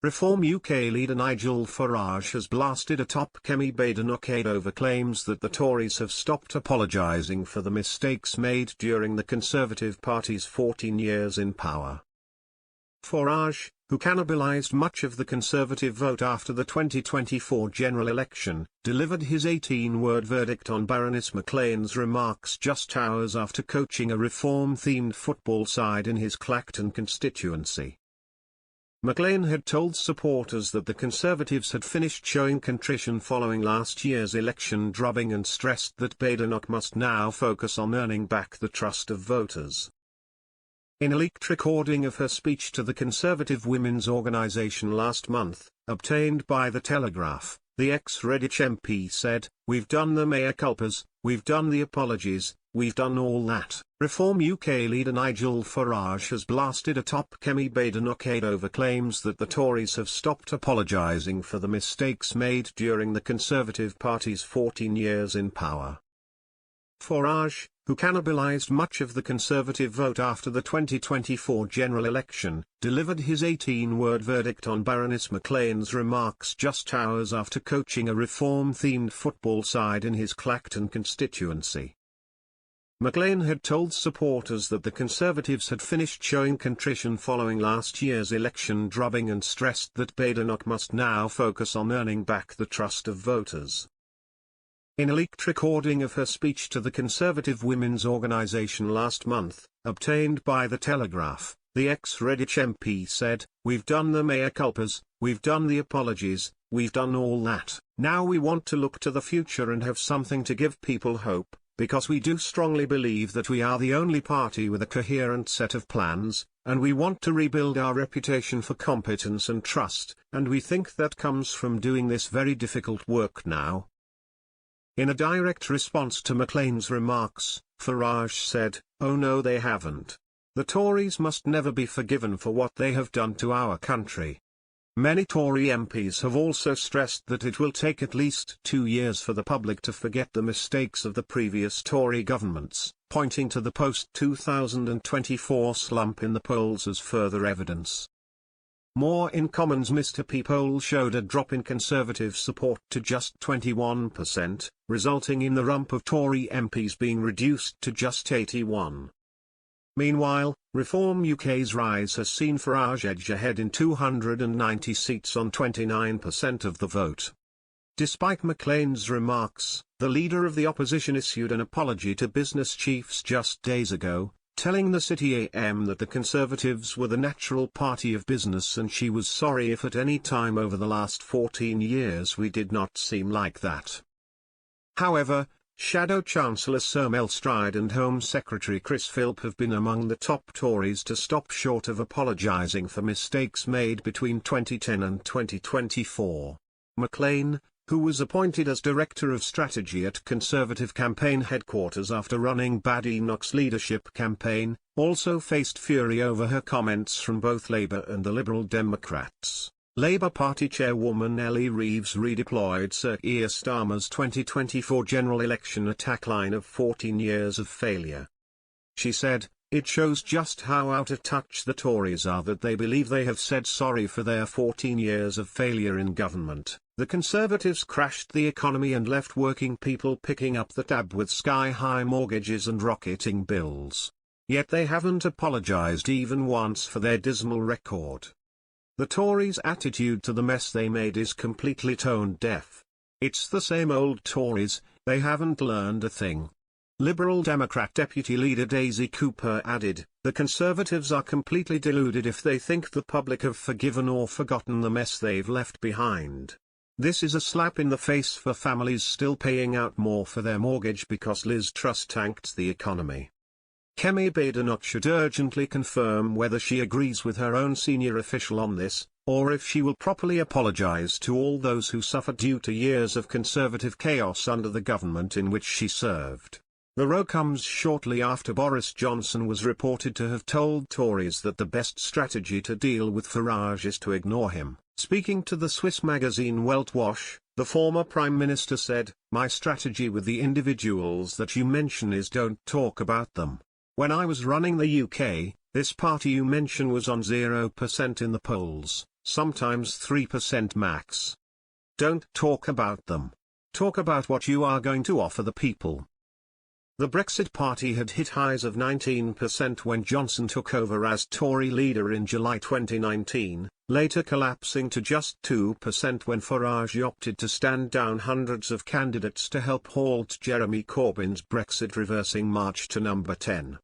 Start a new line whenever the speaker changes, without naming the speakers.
Reform UK leader Nigel Farage has blasted atop Kemi Badenoch aide over claims that the Tories have stopped apologising for the mistakes made during the Conservative Party's 14 years in power. Farage, who cannibalised much of the Conservative vote after the 2024 general election, delivered his 18-word verdict on Baroness McLean's remarks just hours after coaching a reform-themed football side in his Clacton constituency. McLean had told supporters that the Conservatives had finished showing contrition following last year's election drubbing and stressed that Badenoch must now focus on earning back the trust of voters. In a leaked recording of her speech to the Conservative women's organisation last month, obtained by The Telegraph, the ex-Redditch MP said, "We've done the mea culpas, we've done the apologies, we've done all that." Reform UK leader Nigel Farage has blasted atop Kemi Badenoch aide over claims that the Tories have stopped apologising for the mistakes made during the Conservative Party's 14 years in power. Farage, who cannibalised much of the Conservative vote after the 2024 general election, delivered his 18-word verdict on Baroness McLean's remarks just hours after coaching a reform-themed football side in his Clacton constituency. McLean had told supporters that the Conservatives had finished showing contrition following last year's election drubbing and stressed that Badenoch must now focus on earning back the trust of voters. In a leaked recording of her speech to the Conservative women's organisation last month, obtained by The Telegraph, the ex-Redditch MP said, "We've done the mea culpas, we've done the apologies, we've done all that. Now we want to look to the future and have something to give people hope, because we do strongly believe that we are the only party with a coherent set of plans, and we want to rebuild our reputation for competence and trust, and we think that comes from doing this very difficult work now." In a direct response to McLean's remarks, Farage said, "Oh no, they haven't. The Tories must never be forgiven for what they have done to our country." Many Tory MPs have also stressed that it will take at least 2 years for the public to forget the mistakes of the previous Tory governments, pointing to the post-2024 slump in the polls as further evidence. More in Commons Mr P poll showed a drop in Conservative support to just 21%, resulting in the rump of Tory MPs being reduced to just 81. Meanwhile, Reform UK's rise has seen Farage edge ahead in 290 seats on 29% of the vote. Despite McLean's remarks, the leader of the opposition issued an apology to business chiefs just days ago, telling the City AM that the Conservatives were the natural party of business and she was sorry if at any time over the last 14 years we did not seem like that. However, Shadow Chancellor Sir Mel Stride and Home Secretary Chris Philp have been among the top Tories to stop short of apologising for mistakes made between 2010 and 2024. McLean, who was appointed as Director of Strategy at Conservative campaign headquarters after running Badenoch's leadership campaign, also faced fury over her comments from both Labour and the Liberal Democrats. Labour Party chairwoman Ellie Reeves redeployed Sir Keir Starmer's 2024 general election attack line of 14 years of failure. She said, "It shows just how out of touch the Tories are that they believe they have said sorry for their 14 years of failure in government. The Conservatives crashed the economy and left working people picking up the tab with sky-high mortgages and rocketing bills. Yet they haven't apologised even once for their dismal record. The Tories' attitude to the mess they made is completely tone-deaf. It's the same old Tories, they haven't learned a thing." Liberal Democrat Deputy Leader Daisy Cooper added, "The Conservatives are completely deluded if they think the public have forgiven or forgotten the mess they've left behind. This is a slap in the face for families still paying out more for their mortgage because Liz Truss tanked the economy." Kemi Badenoch should urgently confirm whether she agrees with her own senior official on this, or if she will properly apologise to all those who suffered due to years of Conservative chaos under the government in which she served. The row comes shortly after Boris Johnson was reported to have told Tories that the best strategy to deal with Farage is to ignore him. Speaking to the Swiss magazine Weltwoche, the former Prime Minister said, "My strategy with the individuals that you mention is don't talk about them. When I was running the UK, this party you mention was on 0% in the polls. sometimes 3% max. Don't talk about them. Talk about what you are going to offer the people. The Brexit Party had hit highs of 19% when Johnson took over as Tory leader in July 2019, later collapsing to just 2% when Farage opted to stand down hundreds of candidates to help halt Jeremy Corbyn's Brexit reversing march to number 10.